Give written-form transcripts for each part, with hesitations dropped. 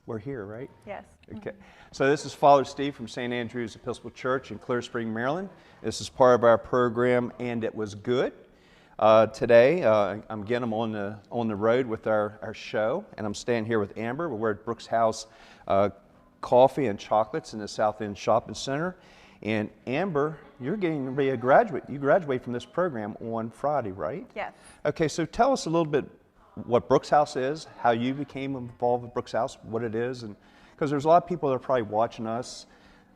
We're here, right? Yes. Okay. So this is Father Steve from St. Andrew's Episcopal Church in Clear Spring, Maryland. This is part of our program, And It Was Good. Today, I'm on the road with our show, and I'm staying here with Amber. We're at Brooke's house, coffee and chocolates in the South End Shopping Center. And Amber, you're getting to be a graduate. You graduate from this program on Friday, right? Yes. Okay, so tell us a little bit what Brooke's House is, how you became involved with Brooke's House, what it is, and because there's a lot of people that are probably watching us,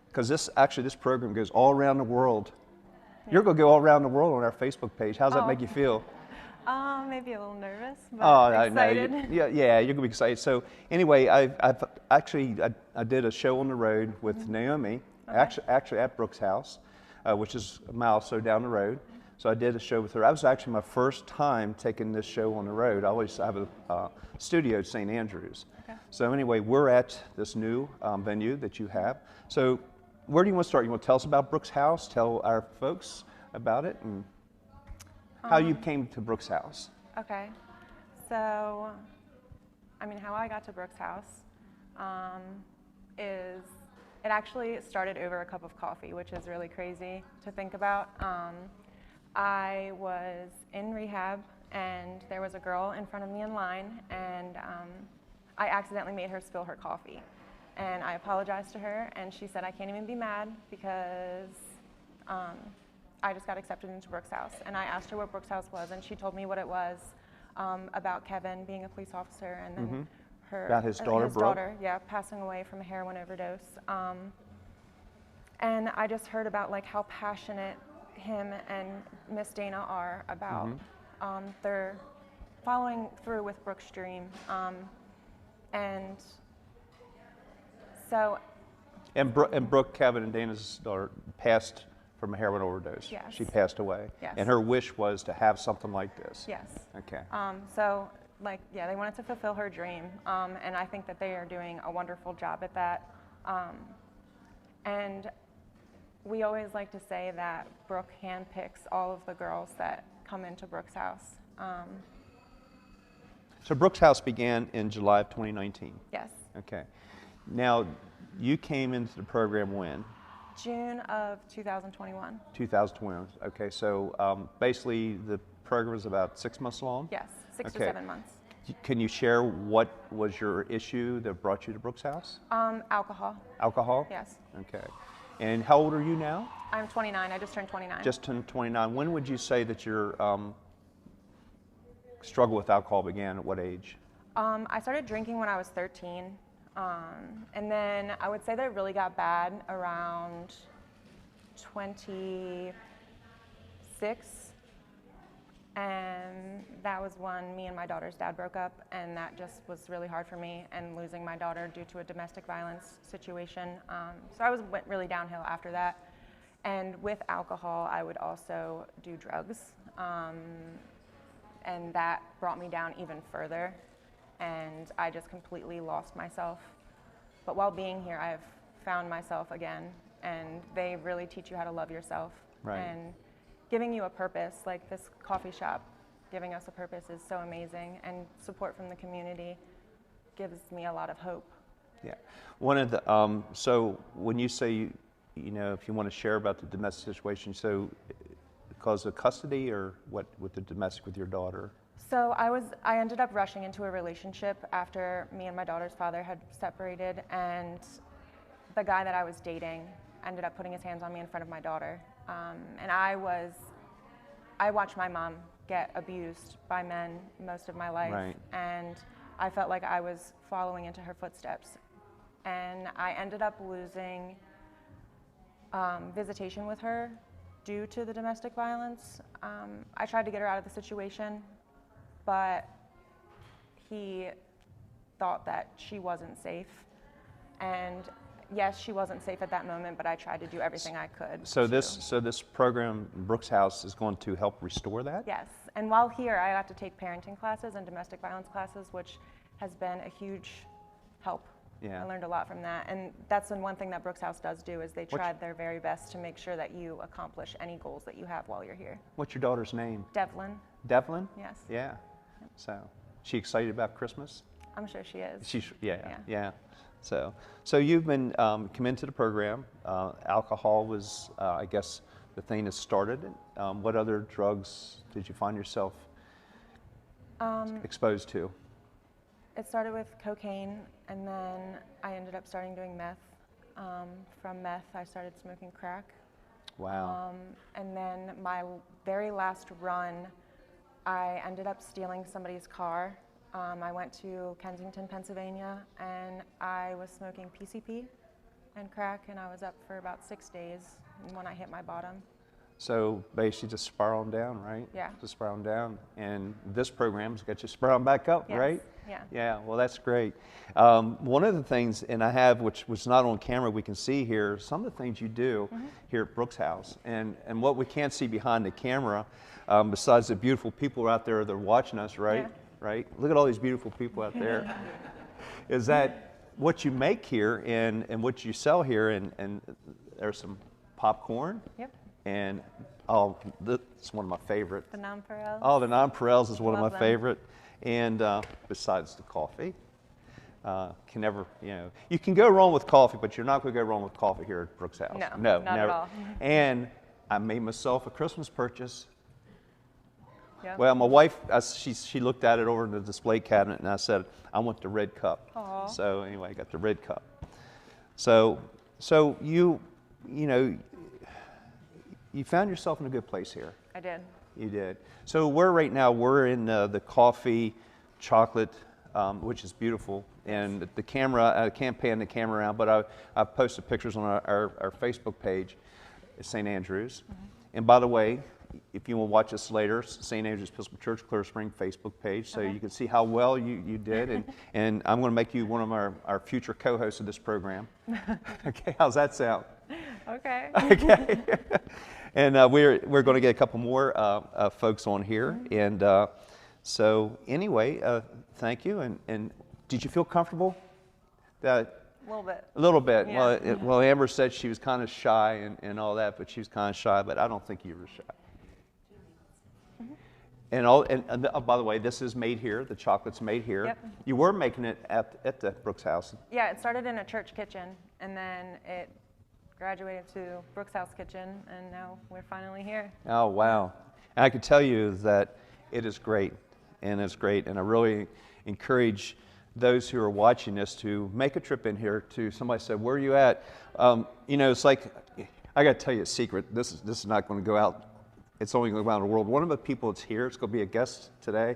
because this program goes all around the world. Yeah. You're going to go all around the world on our Facebook page. How does that make you feel? Maybe a little nervous, but excited. Yeah, you're going to be excited. So anyway, I did a show on the road with Naomi, actually at Brooke's House, which is a mile or so down the road. So I did a show with her. That was actually my first time taking this show on the road. I have a studio at St. Andrew's. Okay. So anyway, we're at this new venue that you have. So where do you want to start? You want to tell us about Brooke's House? Tell our folks about it and how you came to Brooke's House. Okay. So, how I got to Brooke's House is it actually started over a cup of coffee, which is really crazy to think about. I was in rehab, and there was a girl in front of me in line, and I accidentally made her spill her coffee. And I apologized to her, and she said, I can't even be mad because I just got accepted into Brooke's House. And I asked her what Brooke's House was, and she told me what it was, about Kevin being a police officer, and then about his daughter, Brooke? Passing away from a heroin overdose. And I just heard about how passionate him and Miss Dana are about their following through with Brooke's dream, and so. And Brooke, Kevin, and Dana's daughter passed from a heroin overdose. Yes. She passed away. Yes. And her wish was to have something like this. Yes. Okay. So they wanted to fulfill her dream, and I think that they are doing a wonderful job at that, and. We always like to say that Brooke handpicks all of the girls that come into Brooke's House. So Brooke's House began in July of 2019? Yes. Okay. Now, you came into the program when? June of 2021. 2021. Okay, so basically the program is about 6 months long? Yes, 6 to 7 months. Can you share what was your issue that brought you to Brooke's House? Alcohol. Alcohol? Yes. Okay. And how old are you now? I'm 29. I just turned 29. Just turned 29. When would you say that your struggle with alcohol began? At what age? I started drinking when I was 13. And then I would say that it really got bad around 26. And that was when me and my daughter's dad broke up, and that just was really hard for me, and losing my daughter due to a domestic violence situation. So I went really downhill after that. And with alcohol, I would also do drugs, and that brought me down even further, and I just completely lost myself. But while being here, I've found myself again, and they really teach you how to love yourself. Right. And giving you a purpose, like this coffee shop, giving us a purpose is so amazing, and support from the community gives me a lot of hope. Yeah. One of the, so when you say, if you want to share about the domestic situation, so because of custody or what with the domestic with your daughter? So I ended up rushing into a relationship after me and my daughter's father had separated, and the guy that I was dating ended up putting his hands on me in front of my daughter. And I watched my mom get abused by men most of my life. Right. And I felt like I was following into her footsteps. And I ended up losing visitation with her due to the domestic violence. I tried to get her out of the situation, but he thought that she wasn't safe. And yes, she wasn't safe at that moment, but I tried to do everything I could. So this program, Brooke's House, is going to help restore that? Yes, and while here, I got to take parenting classes and domestic violence classes, which has been a huge help. Yeah. I learned a lot from that, and that's one thing that Brooke's House does do is they tried their very best to make sure that you accomplish any goals that you have while you're here. What's your daughter's name? Devlin. Devlin? Yes. Yeah. So, she excited about Christmas? I'm sure she is. Yeah. So you've been come into the program. Alcohol was, I guess, the thing that started it. What other drugs did you find yourself exposed to? It started with cocaine, and then I ended up starting doing meth. From meth, I started smoking crack. Wow. And then my very last run, I ended up stealing somebody's car. I went to Kensington, Pennsylvania, and I was smoking PCP and crack, and I was up for about 6 days when I hit my bottom. So basically just spiraling down, right? Yeah. Just spiraling down. And this program's got you spiraling back up, Yes. right? Yeah. Yeah, well, that's great. One of the things, and I have, which was not on camera, we can see here, some of the things you do here at Brooke's house. And what we can't see behind the camera, besides the beautiful people out there that are watching us, right? Yeah. Right? Look at all these beautiful people out there. Is that what you make here and what you sell here? And there's some popcorn. Yep. And it's one of my favorite. The nonpareils. Oh, the nonpareils is one Love of my them. favorite. And besides the coffee, can never, you can go wrong with coffee, but you're not going to go wrong with coffee here at Brooke's house. No, not never. at all. And I made myself a Christmas purchase. Yeah. Well, my wife, she looked at it over in the display cabinet, and I said, I want the red cup. Aw. So anyway, I got the red cup. So you found yourself in a good place here. I did. You did. So right now, we're in the coffee, chocolate, which is beautiful. And the camera, I can't pan the camera around, but I've posted pictures on our Facebook page, St. Andrews. And by the way, if you will watch this later, St. Andrews Episcopal Church, Clear Spring Facebook page, so you can see how well you did. And I'm going to make you one of our future co-hosts of this program. Okay, how's that sound? Okay. Okay. And we're going to get a couple more folks on here. And so anyway, thank you. And did you feel comfortable? A little bit. A little bit. Yeah. Well, Amber said she was kind of shy and all that, but she was kind of shy. But I don't think you were shy. And by the way, this is made here. The chocolate's made here. Yep. You were making it at the Brooke's house. Yeah, it started in a church kitchen, and then it graduated to Brooke's house kitchen, and now we're finally here. Oh, wow. And I can tell you that it is great, and it's great. And I really encourage those who are watching this to make a trip in here to, somebody said, where are you at? It's like, I got to tell you a secret. This is not going to go out. It's only going to go out in the world. One of the people that's here, it's going to be a guest today.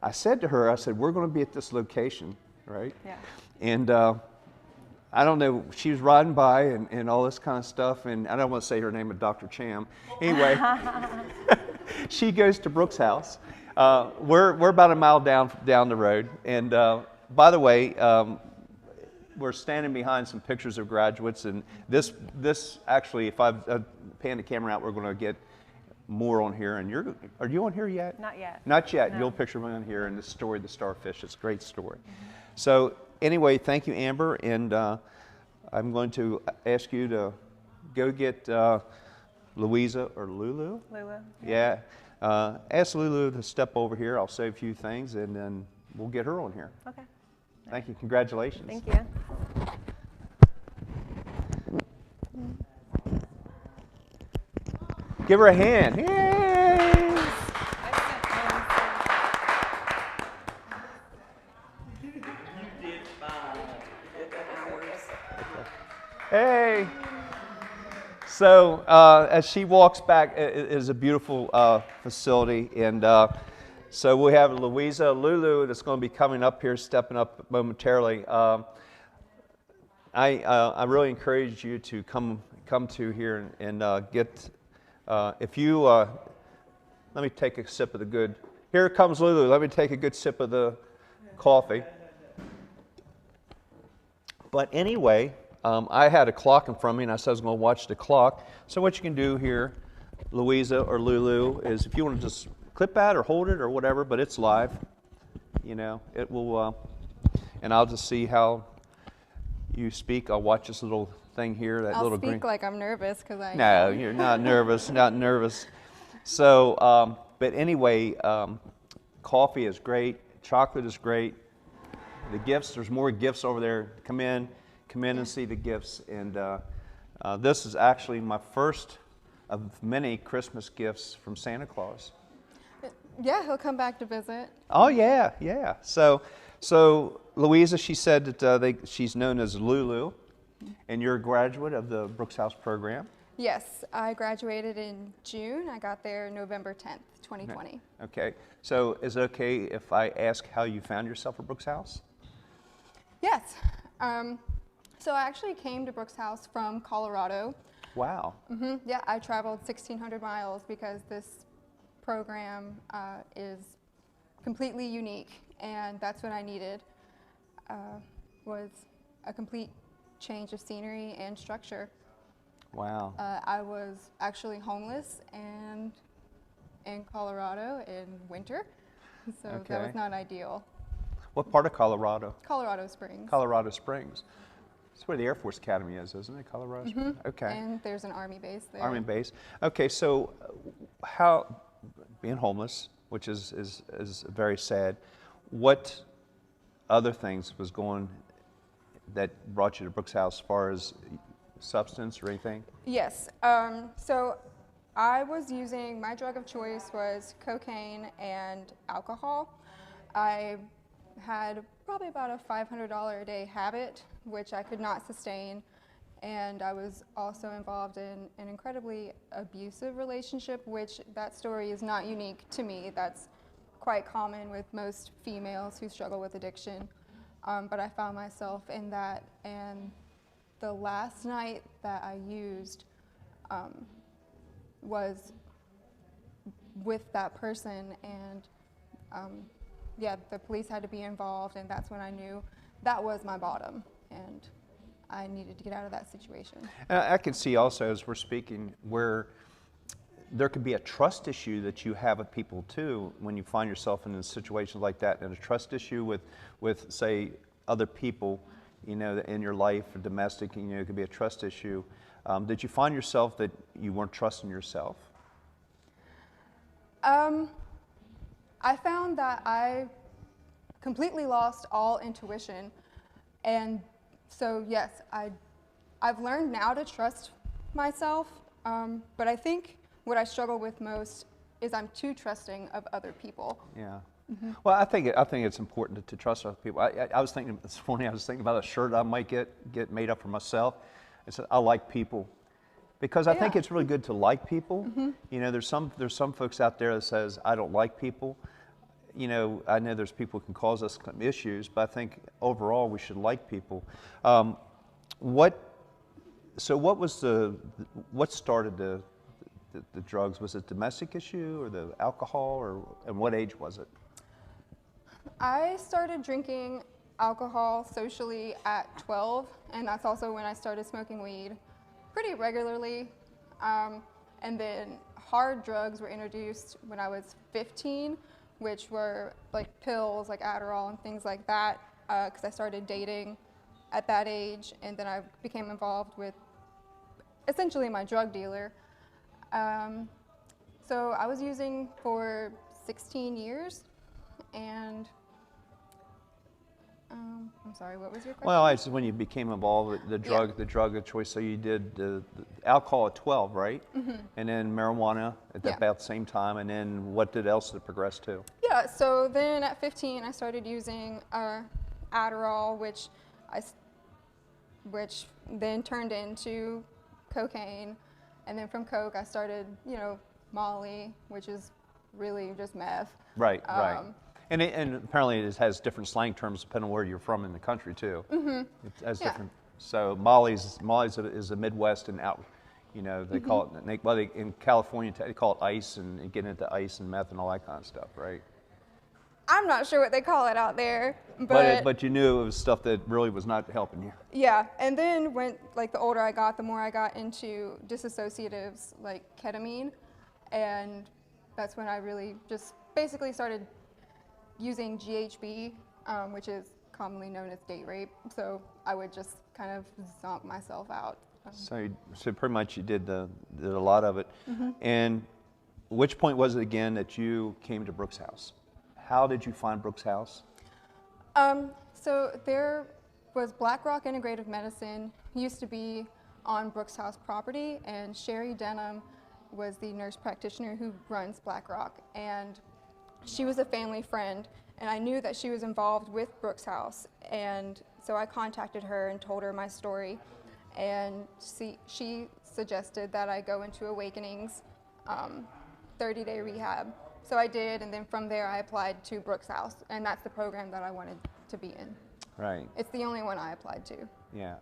I said to her, we're going to be at this location, right? Yeah. And I don't know, she was riding by and all this kind of stuff, and I don't want to say her name, but Dr. Cham. Anyway, she goes to Brooke's house. We're about a mile down the road, and by the way, we're standing behind some pictures of graduates, and this actually, if I pan the camera out, we're going to get more on here. And are you on here yet? Not yet. Not yet. No. You'll picture me on here, and the story, the starfish. It's a great story. So anyway, thank you, Amber, and I'm going to ask you to go get Louisa or Lulu. Lulu. Yeah. Ask Lulu to step over here. I'll say a few things, and then we'll get her on here. Okay. Thank you. Congratulations. Thank you. Give her a hand. Yay! Hey. So as she walks back, it is a beautiful facility, and so we have Louisa, Lulu, that's going to be coming up here, stepping up momentarily. I really encourage you to come to here and get. If you let me take a sip of the good. Here comes Lulu. Let me take a good sip of the coffee. But anyway, I had a clock in front of me, and I said I was going to watch the clock. So what you can do here, Louisa or Lulu, is if you want to just clip that or hold it or whatever, but it's live. It will, and I'll just see how you speak. I'll watch this little thing here, that little green. I'll speak like I'm nervous because I. No, you're not nervous. Not nervous. So, but anyway, coffee is great. Chocolate is great. the gifts. There's more gifts over there. Come in and see the gifts. And this is actually my first of many Christmas gifts from Santa Claus. Yeah, he'll come back to visit. Oh yeah, yeah. So Louisa, she said that she's known as Lulu, and you're a graduate of the Brooks House program. Yes, I graduated in June. I got there November 10th, 2020. Okay. So is it okay if I ask how you found yourself at Brooks House? Yes. So I actually came to Brooks House from Colorado. Wow. Yeah, I traveled 1,600 miles because this program is completely unique, and that's what I needed, was a complete change of scenery and structure. Wow. I was actually homeless and in Colorado in winter, so that was not ideal. What part of Colorado? Colorado Springs. Colorado Springs. That's where the Air Force Academy is, isn't it? Colorado Springs? Okay. And there's an Army base there. Army base. Okay, so how, being homeless, which is very sad, what other things was going that brought you to Brooks House as far as substance or anything? Yes. So I was using, my drug of choice was cocaine and alcohol. I had probably about a $500 a day habit, which I could not sustain. And I was also involved in an incredibly abusive relationship, which that story is not unique to me. That's quite common with most females who struggle with addiction. But I found myself in that, and the last night that I used was with that person, and yeah, the police had to be involved, and that's when I knew that was my bottom, and I needed to get out of that situation. I can see also, as we're speaking, where there could be a trust issue that you have with people too when you find yourself in a situation like that, and a trust issue with say, other people, you know, in your life, or domestic, you know, it could be a trust issue. Did you find yourself that you weren't trusting yourself? I found that I completely lost all intuition, and so yes, I've learned now to trust myself, but I think what I struggle with most is I'm too trusting of other people. Yeah. Well, I think it's important to trust other people. I was thinking this morning. I was thinking about a shirt I might get made up for myself. It said, "I like people," because I think it's really good to like people. You know, there's some folks out there that says, "I don't like people." You know, I know there's people who can cause us issues, but I think overall we should like people. What started the drugs? Was it domestic issue or the alcohol, and what age was it? I started drinking alcohol socially at 12, and that's also when I started smoking weed pretty regularly. And then hard drugs were introduced when I was 15, which were like pills, like Adderall and things like that, because I started dating at that age, and then I became involved with essentially my drug dealer. So I was using for 16 years, and I'm sorry, what was your question? Well, it's when you became involved with the drug of choice. So you did the alcohol at 12, right? And then marijuana at about the same time. And then what else did it progress to? Yeah, so then at 15, I started using Adderall, which then turned into cocaine. And then from coke, I started, you know, Molly, which is really just meth. Right. And apparently it has different slang terms depending on where you're from in the country too. It has different. So Molly's is a Midwest and out. You know, they call it. In California they call it ice, and you get into ice and meth and all that kind of stuff, right? I'm not sure what they call it out there, but you knew it was stuff that really was not helping you. Yeah, and then when the older I got, the more I got into dissociatives like ketamine, and that's when I really just basically started using GHB, which is commonly known as date rape. So I would just kind of zonk myself out. So pretty much you did a lot of it. And which point was it again that you came to Brooks House? How did you find Brooks House? So there was Black Rock Integrative Medicine, used to be on Brooks House property, and Sherry Denham was the nurse practitioner who runs Black Rock. And she was a family friend, and I knew that she was involved with Brooks House. And so I contacted her and told her my story. And she suggested that I go into Awakening's 30-day rehab. So I did, and then from there I applied to Brooks House, and that's the program that I wanted to be in. Right. It's the only one I applied to. Yeah.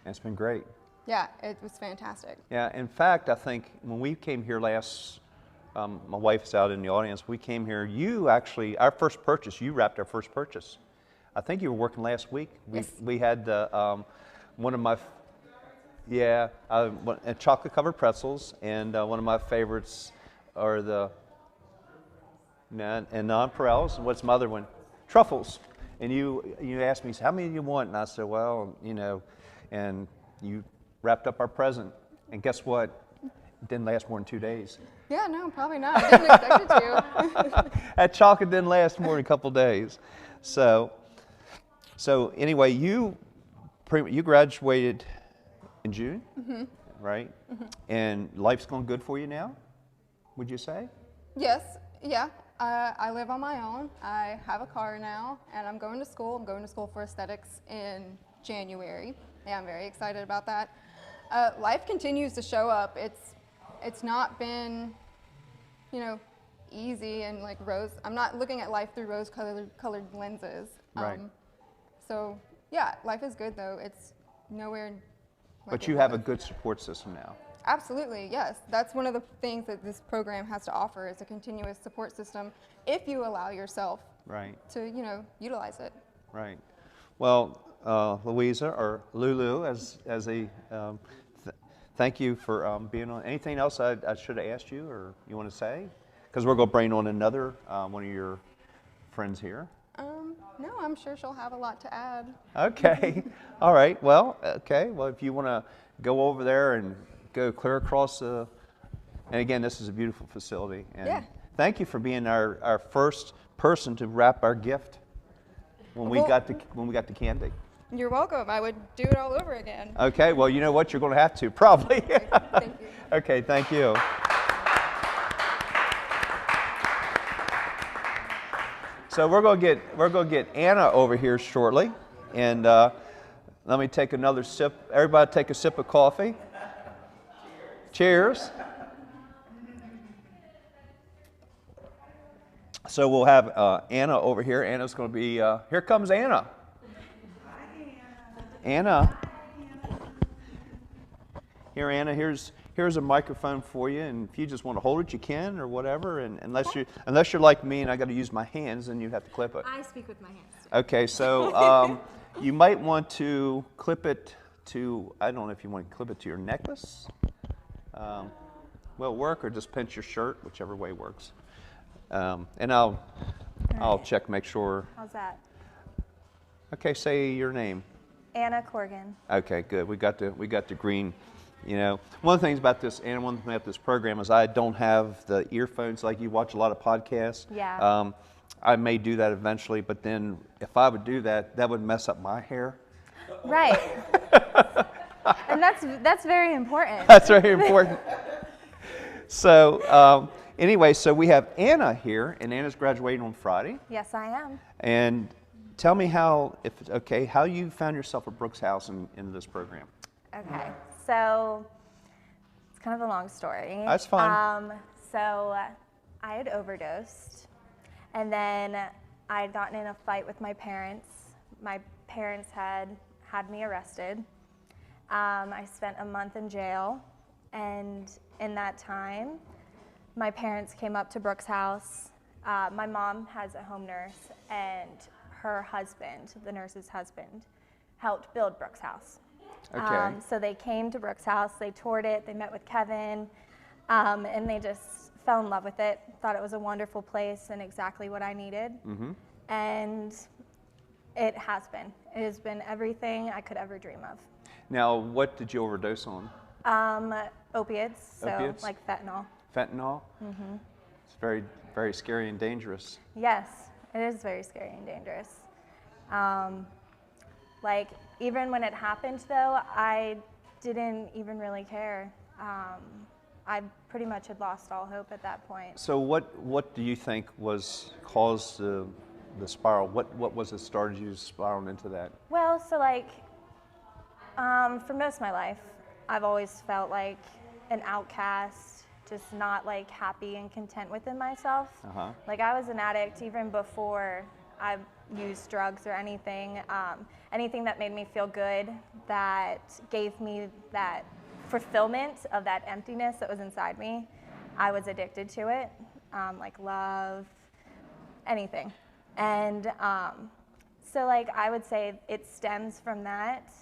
And it's been great. Yeah, it was fantastic. Yeah, in fact, I think when we came here last, my wife's out in the audience, we came here, you actually, our first purchase, you wrapped our first purchase. I think you were working last week. Yes. We had one of my, chocolate covered pretzels, and one of my favorites are the nonpareils. What's my other one? Truffles. And you asked me, how many do you want? And I said, well, and you wrapped up our present. And guess what? It didn't last more than 2 days. Yeah, no, probably not. I didn't expect it to. That chocolate didn't last more than a couple days. So anyway, you graduated in June, right? And life's going good for you now, would you say? Yes, yeah. I live on my own. I have a car now, and I'm going to school. I'm going to school for aesthetics in January. Yeah, I'm very excited about that. Life continues to show up. It's not been, easy and like rose. I'm not looking at life through rose-colored lenses. Right. So yeah, life is good though. It's nowhere. But you have a good support system now. Absolutely, yes. That's one of the things that this program has to offer is a continuous support system if you allow yourself to, utilize it. Right. Well, Louisa, or Lulu, thank you for being on. Anything else I should have asked you or you want to say? Because we're going to bring on another one of your friends here. No, I'm sure she'll have a lot to add. Okay. All right. Well, okay. Well, if you want to go over there and go clear across and again, this is a beautiful facility. And yeah. Thank you for being our first person to wrap our gift when we got the candy. You're welcome. I would do it all over again. Okay. Well, you know what? You're going to have to probably. Okay, thank you. Okay. Thank you. So we're going to get Anna over here shortly, and let me take another sip. Everybody, take a sip of coffee. Cheers. So we'll have Anna over here. Anna's going to be. Here comes Anna. Anna. Here, Anna. Here's a microphone for you, and if you just want to hold it, you can, or whatever. And unless you're like me and I got to use my hands, then you have to clip it. I speak with my hands. Okay, so you might want to clip it to. I don't know if you want to clip it to your necklace. Will work, or just pinch your shirt, whichever way works. And I'll check, make sure. How's that? Okay, say your name. Anna Corgan. Okay, good. We got the green. One of the things about this, and one thing about this program is I don't have the earphones like you watch a lot of podcasts. Yeah. I may do that eventually, but then if I would do that, that would mess up my hair. Right. And that's very important. That's very important. So anyway, so we have Anna here, and Anna's graduating on Friday. Yes, I am. And tell me how you found yourself at Brooks House in this program. Okay. So it's kind of a long story. That's fine. So I had overdosed, and then I had gotten in a fight with my parents. My parents had me arrested. I spent a month in jail, and in that time, my parents came up to Brooks House. My mom has a home nurse, and her husband, the nurse's husband, helped build Brooks House. Okay. So they came to Brooks House, they toured it, they met with Kevin, and they just fell in love with it, thought it was a wonderful place and exactly what I needed. Mm-hmm. And it has been. It has been everything I could ever dream of. Now, what did you overdose on? Opiates, so Opiates? like fentanyl. Fentanyl? Mm-hmm. It's very, very scary and dangerous. Yes, it is very scary and dangerous. Like, even when it happened, though, I didn't even really care. I pretty much had lost all hope at that point. So what do you think caused the spiral? What was it started you spiraling into that? Well, so like, for most of my life, I've always felt like an outcast, just not like happy and content within myself. Like, I was an addict even before I used drugs or anything. Anything that made me feel good, that gave me that fulfillment of that emptiness that was inside me, I was addicted to it. Like love, anything. And so like, I would say it stems from that.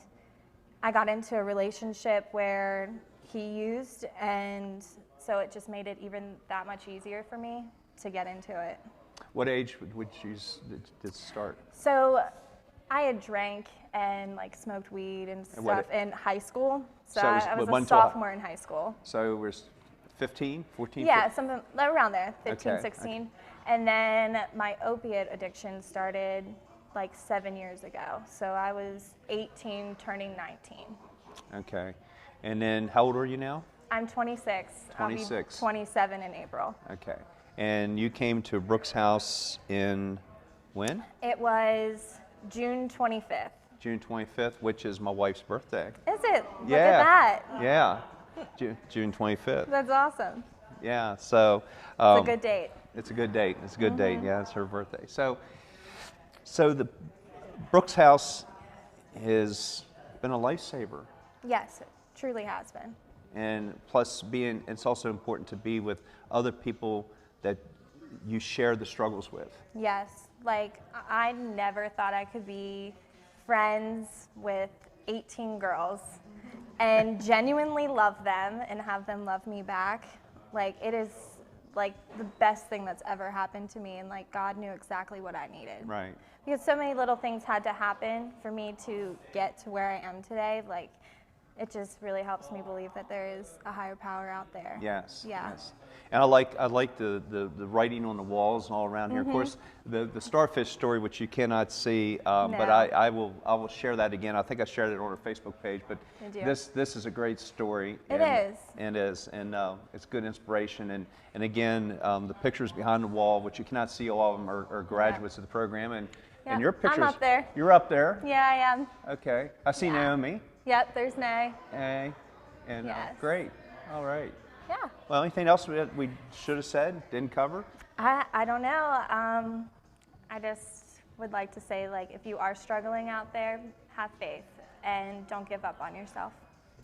I got into a relationship where he used, and so it just made it even that much easier for me to get into it. What age would you did it start? So I had drank and like smoked weed and stuff in high school. So I was a sophomore in high school. So we're 15, 14? Yeah, something around there, 15, Okay, 16. okay. And then my opiate addiction started like 7 years ago. So I was 18, turning 19. Okay. And then how old are you now? I'm 26. 26. I'll be 27 in April. Okay. And you came to Brooke's house in when? It was June 25th. June 25th, which is my wife's birthday. Is it? Yeah. Look at that. Yeah. June 25th. That's awesome. Yeah. So It's a good date. It's a good date. It's a good date. Yeah, it's her birthday. So the Brooke's house has been a lifesaver. Yes, it truly has been. And plus it's also important to be with other people that you share the struggles with. Yes, like I never thought I could be friends with 18 girls and genuinely love them and have them love me back. Like, it is like the best thing that's ever happened to me, and like God knew exactly what I needed. Right. Because so many little things had to happen for me to get to where I am today. Like, it just really helps me believe that there is a higher power out there. Yes. Yeah. Yes. And I like the writing on the walls and all around here. Of course, the starfish story, which you cannot see, but I will share that again. I think I shared it on our Facebook page. But this is a great story. It is. And it's good inspiration. And again, the pictures behind the wall, which you cannot see, all of them are graduates of the program. And your pictures. I'm up there. You're up there. Yeah, I am. Okay. I see Naomi. Yep, there's Nay. Hey. And Yes. great. All right. Yeah. Well, anything else we should have said, didn't cover? I don't know. I just would like to say, like, if you are struggling out there, have faith and don't give up on yourself.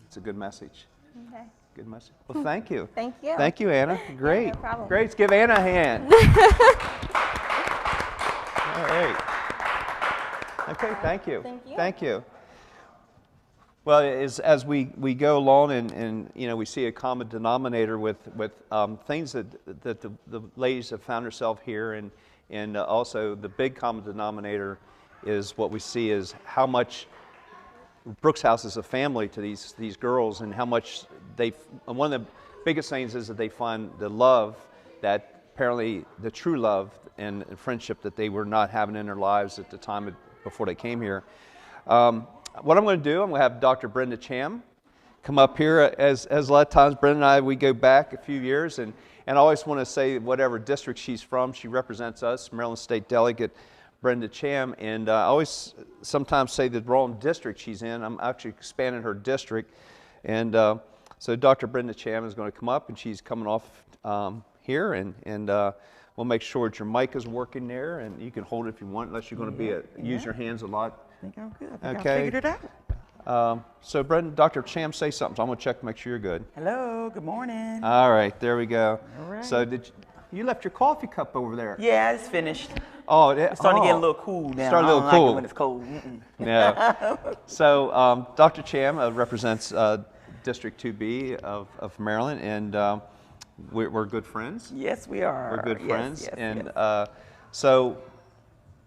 It's a good message. Okay. Good message. Well, thank you. Thank you. Thank you, Anna. Great. No problem. Great. Let's give Anna a hand. All right. Okay, thank you. Thank you. Thank you. Well, as we go along and we see a common denominator with things that the ladies have found herself here, and also the big common denominator is what we see is how much Brooke's house is a family to these girls, and how much one of the biggest things is that they find the love, that apparently the true love and friendship that they were not having in their lives at the time before they came here. What I'm going to do, I'm going to have Dr. Brenda Cham come up here. As a lot of times, Brenda and I, we go back a few years, and I always want to say whatever district she's from, she represents us, Maryland State Delegate Brenda Cham, and I always sometimes say the wrong district she's in. I'm actually expanding her district, and so Dr. Brenda Cham is going to come up, and she's coming off here, and we'll make sure that your mic is working there, and you can hold it if you want, unless you're going to use your hands a lot. I think I'm good. I think I figured it out. So, Brendan, Dr. Cham, say something. So I'm going to check to make sure you're good. Hello, good morning. All right, there we go. All right. So you left your coffee cup over there? Yeah, it's finished. Oh, It's starting to get a little cool now. Starting a little I don't cool. like it when it's cold. Yeah. So Dr. Cham represents District 2B of Maryland, and we're good friends. Yes, we are. We're good friends, Yes, and yes. so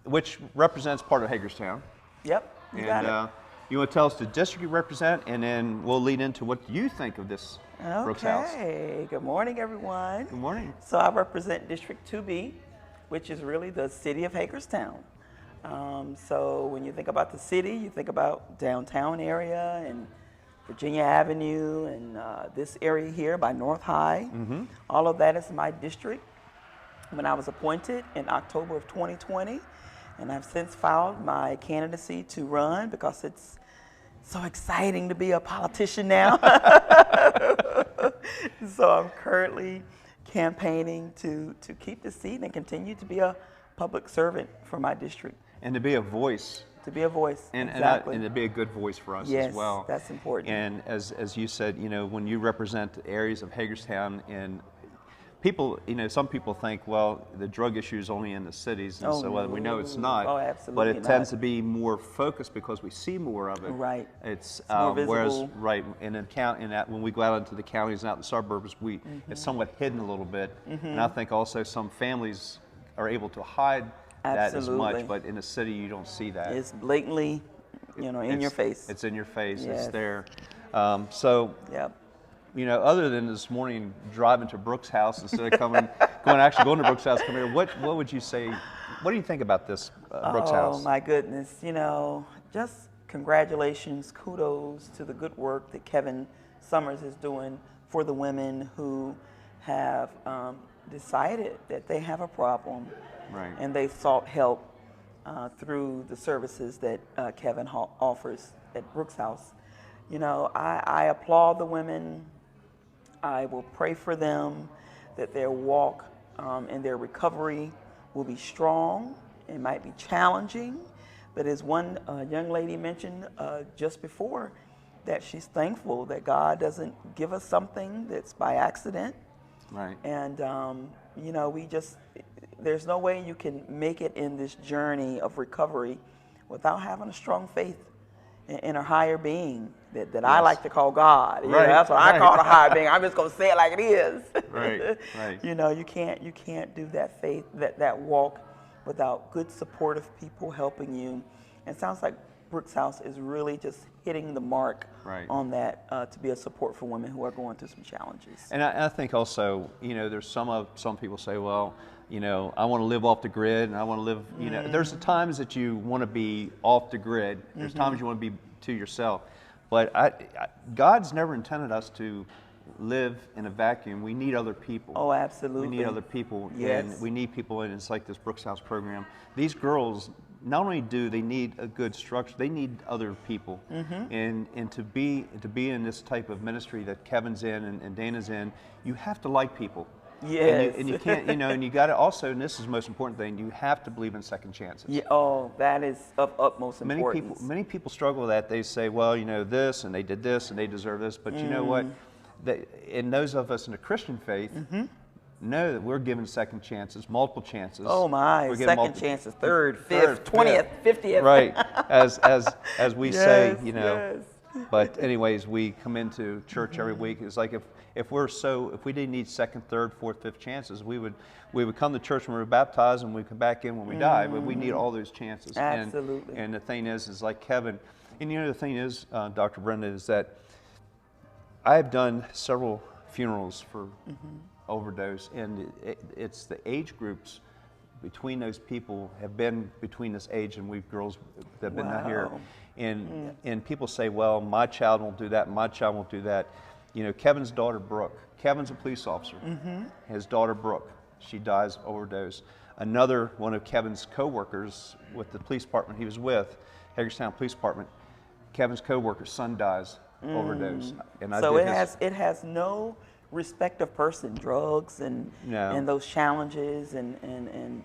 which represents part of Hagerstown. Yep, you got And you want to tell us the district you represent, and then we'll lead into what you think of this Brooke's house. Okay, good morning, everyone. Good morning. So I represent District 2B, which is really the city of Hagerstown. So when you think about the city, you think about downtown area and Virginia Avenue and this area here by North High. All of that is my district. When I was appointed in October of 2020, and I've since filed my candidacy to run because it's so exciting to be a politician now. So I'm currently campaigning to keep the seat and continue to be a public servant for my district. And to be a voice. To be a voice, And, exactly. and to be a good voice for us Yes, as well. that's important. And as you said, you know, when you represent areas of Hagerstown, and people, you know, some people think, well, the drug issue is only in the cities, and so we know it's not. Oh, But absolutely it tends to be more focused because we see more of it. Right. It's more whereas visible. right in that when we go out into the counties and out in the suburbs, it's somewhat hidden a little bit. And I think also some families are able to hide that as much, Absolutely. but in the city you don't see that. It's blatantly, you know, in your face. It's in your face. Yes. It's there. So, Yep. you know, other than this morning driving to Brooke's house instead of going to Brooke's house, come here. What would you say? What do you think about this Brooke's house? Oh my goodness, you know, just congratulations, kudos to the good work that Kevin Summers is doing for the women who have decided that they have a problem. Right. And they sought help through the services that Kevin offers at Brooke's house. You know, I applaud the women. I will pray for them that their walk and their recovery will be strong. It might be challenging, but as one young lady mentioned just before, that she's thankful that God doesn't give us something that's by accident. Right. And, you know, there's no way you can make it in this journey of recovery without having a strong faith in a higher being that I like to call God. You know, Right, that's what I right. call a higher being. I'm just going to say it like it is. Right, right. You know, you can't do that faith, that walk without good supportive people helping you. And it sounds like Brooke's house is really just hitting the mark Right. on that to be a support for women who are going through some challenges. And I think also, you know, there's some people say, well, you know, I want to live off the grid, and I want to live, you know, there's times that you want to be off the grid. There's times you want to be to yourself. But God's never intended us to live in a vacuum. We need other people. Oh, absolutely. We need other people. Yes. And we need people, and it's like this Brooke's House program. These girls, not only do they need a good structure, they need other people. And to be in this type of ministry that Kevin's in and Dana's in, you have to like people. Yes. And you can't, you know, and you got to also, and this is the most important thing, you have to believe in second chances. Yeah, oh, that is of utmost importance. Many people struggle with that. They say, well, you know, this, and they did this, and they deserve this. But you know what? And those of us in the Christian faith know that we're given second chances, multiple chances. Oh my, We're given second chances, third, fifth, 20th, 50th. Right, as we say, you know. Yes. But anyways, we come into church every week. It's like if we didn't need second, third, fourth, fifth chances, we would come to church when we were baptized, and we come back in when we die. But we need all those chances. Absolutely. And the thing is like Kevin, and you know the thing is, Dr. Brenda, is that I've done several funerals for overdose, and it's the age groups between those people have been between this age, and we've girls that have been out here. Wow. And people say, well, my child won't do that, my child won't do that. You know, Kevin's daughter, Brooke. Kevin's a police officer. His daughter, Brooke, she dies of overdose. Another one of Kevin's co-workers with the police department he was with, Hagerstown Police Department, Kevin's co-worker's son dies overdose. And So it has no respect of person. Drugs and those challenges and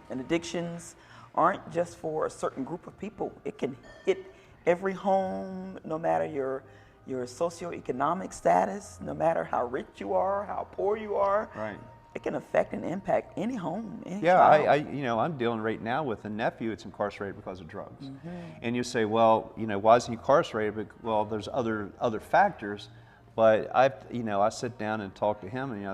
addictions aren't just for a certain group of people. It can hit every home, no matter your socioeconomic status, no matter how rich you are, how poor you are. Right. It can affect and impact any home, any Yeah, child. you know, I'm dealing right now with a nephew that's incarcerated because of drugs. And you say, well, you know, why is he incarcerated? But, well, there's other factors. But I sit down and talk to him, and I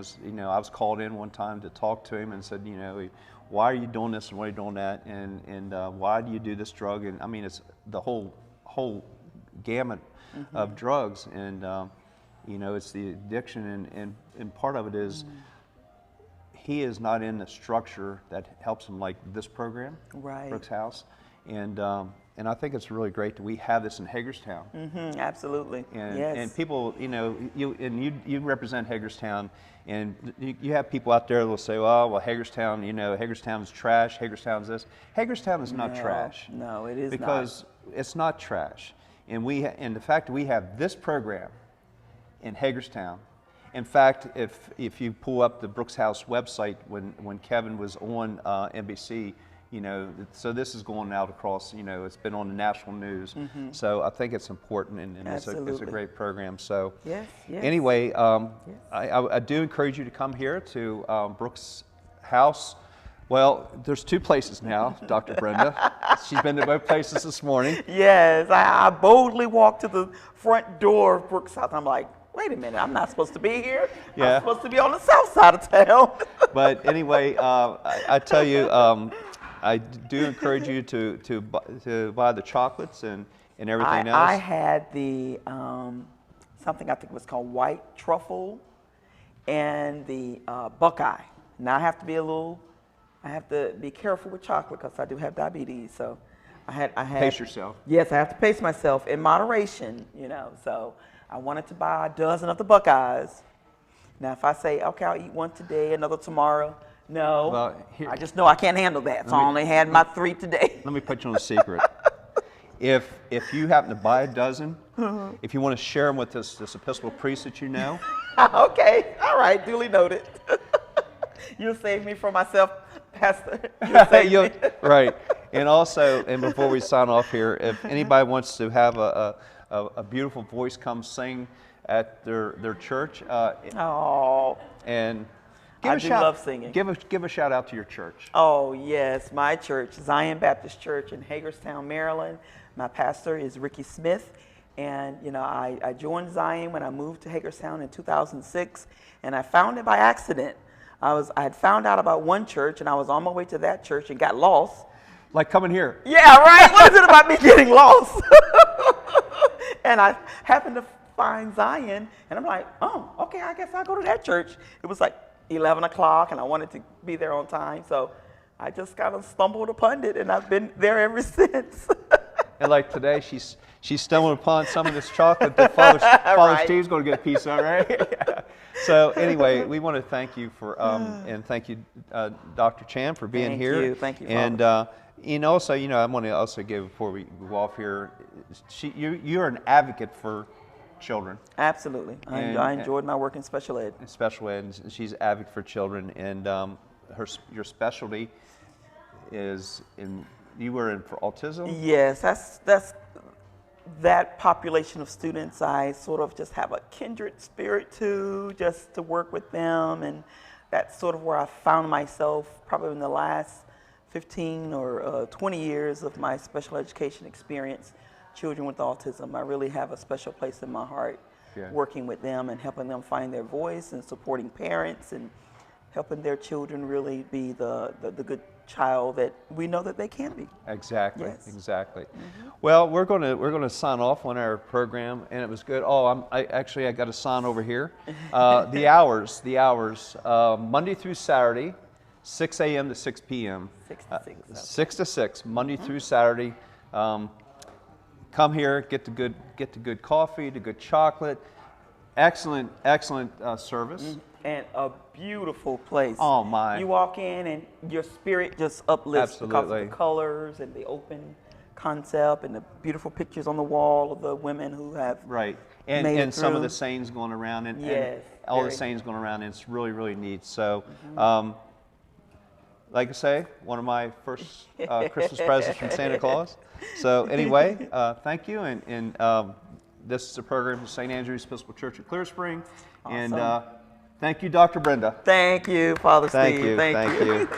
was called in one time to talk to him and said, you know, why are you doing this and why are you doing that, and why do you do this drug? And I mean, it's the whole gamut of drugs, and you know, it's the addiction, and part of it is he is not in the structure that helps him, like this program, Right. Brooke's House. and I think it's really great that we have this in Hagerstown. Absolutely. And, yes. and people, you represent Hagerstown, and you have people out there that will say, well, Hagerstown, Hagerstown's trash, Hagerstown's this. Hagerstown is not trash. No, it is not. Because it's not trash. And and the fact that we have this program in Hagerstown. In fact, if you pull up the Brooks House website when Kevin was on NBC, so this is going out across, it's been on the national news. So I think it's important, and it's a great program. So yes. anyway, I do encourage you to come here to Brooks House. Well, there's two places now, Dr. Brenda. She's been to both places this morning. Yes, I boldly walked to the front door of Brooks House. I'm like, wait a minute, I'm not supposed to be here. Yeah. I'm supposed to be on the south side of town. But anyway, I tell you, I do encourage you to buy the chocolates and everything else. I had the something I think was called white truffle and the Buckeye. Now I have to be careful with chocolate because I do have diabetes. So I had Pace yourself. Yes, I have to pace myself in moderation. So I wanted to buy a dozen of the Buckeyes. Now if I say, okay, I'll eat one today, another tomorrow. No, Well, I just know I can't handle that, so I only had my 3 today. Let me put you on a secret. If you happen to buy a dozen, if you want to share them with this Episcopal priest that you know, Okay, all right, duly noted. You'll save me from myself, Pastor. You'll save me. Right. And also, and before we sign off here, if anybody wants to have a beautiful voice come sing at their church, Oh, and I do love singing. Give a shout out to your church. Oh, yes, my church, Zion Baptist Church in Hagerstown, Maryland. My pastor is Ricky Smith. And, I joined Zion when I moved to Hagerstown in 2006, and I found it by accident. I had found out about one church, and I was on my way to that church and got lost. Like coming here. Yeah, right? What is it about me getting lost? And I happened to find Zion, and I'm like, oh, okay, I guess I'll go to that church. It was like 11 o'clock, and I wanted to be there on time, so I just kind of stumbled upon it, and I've been there ever since. And like today, she's stumbling upon some of this chocolate that Father Right. Steve's going to get a piece of, right? Yeah. So anyway, we want to thank you for and thank you, Dr. Chan, for being here. Thank you, and also, I want to also give, before we go off here, you're an advocate for children. Absolutely. I enjoyed my work in special ed. Special ed, and she's an advocate for children, and your specialty is you were in for autism? Yes, that's that population of students I sort of just have a kindred spirit to, just to work with them, and that's sort of where I found myself probably in the last 15 or 20 years of my special education experience. Children with autism, I really have a special place in my heart, working with them and helping them find their voice and supporting parents and helping their children really be the good child that we know that they can be. Exactly, Yes. exactly. Mm-hmm. Well, we're gonna sign off on our program, and it was good. Oh, I got a sign over here. The hours, Monday through Saturday, 6 a.m. to 6 p.m. 6 to 6. 6 to 6, Monday through Saturday. Come here, get the good coffee, the good chocolate. Excellent service. And a beautiful place. Oh my! You walk in and your spirit just uplifts because of Absolutely. the colors and the open concept and the beautiful pictures on the wall of the women who have Right, made and it some of through. the sayings going around, and Yes, all the very. sayings going around, and it's really, really neat. So, like I say, one of my first Christmas presents from Santa Claus. So anyway, thank you, and this is a program from St. Andrew's Episcopal Church at Clear Spring, and thank you, Dr. Brenda. Thank you, Father Thank Steve. you, thank you.